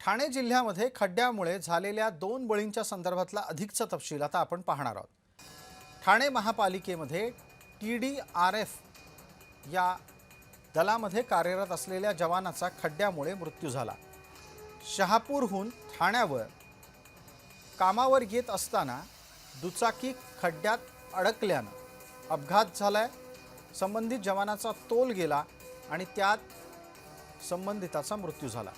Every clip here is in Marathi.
ठाणे जिल्ह्यामध्ये खड्ड्यामुळे झालेल्या 2 बळींच्या संदर्भातला अधिकचा तपशील आता आपण पाहणार आहोत। ठाणे महापालिकेमध्ये TDRF या दलामध्ये कार्यरत असलेल्या जवानाचा खड्ड्यामुळे मृत्यू झाला। शहापूरहून ठाण्यावर कामावर येत असताना दुचाकी खड्ड्यात अडकल्याने अपघात झालाय। संबंधित जवानाचा तोल गेला आणि त्यात संबंधिताचा मृत्यू झाला।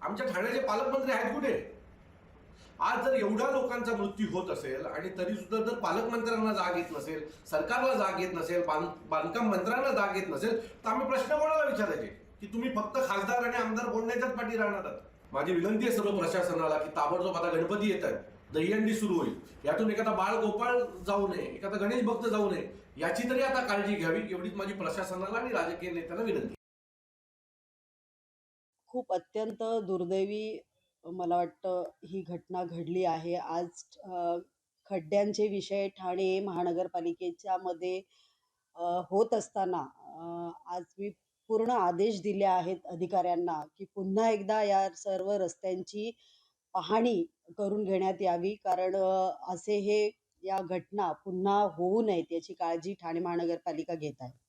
आमच्या ठाण्याचे पालकमंत्री आहेत कुठे? आज जर एवढ्या लोकांचा मृत्यू होत असेल आणि तरी सुद्धा जर पालकमंत्र्यांना जाग येत नसेल, सरकारला जाग येत नसेल, बांधकाम मंत्र्यांना जाग येत नसेल, तर आम्ही प्रश्न कोणाला विचारायचे की तुम्ही फक्त खासदार आणि आमदार बोलण्याच्याच पाठी राहणार आहात? माझी विनंती आहे सर्व प्रशासनाला की ताबडतोब आता गणपती येत आहेत, दहीहंडी सुरू होईल, यातून एखादा बाळ गोपाळ जाऊ नये, एखादा गणेश भक्त जाऊ नये, याची तरी आता काळजी घ्यावी, एवढीच माझी प्रशासनाला आणि राजकीय नेत्यांना विनंती। खूप अत्यंत दुर्दैवी मला वाटतं ही घटना घडली आहे। आज खड्ड्यांचे विषय ठाणे महानगरपालिकेच्या मध्ये होत असताना आज मी पूर्ण आदेश दिले आहेत अधिकाऱ्यांना की पुन्हा एकदा या सर्व रस्त्यांची पाहणी करून घेण्यात यावी, कारण असे हे या घटना पुन्हा होऊ नयेत याची काळजी ठाणे महानगरपालिका घेत आहे।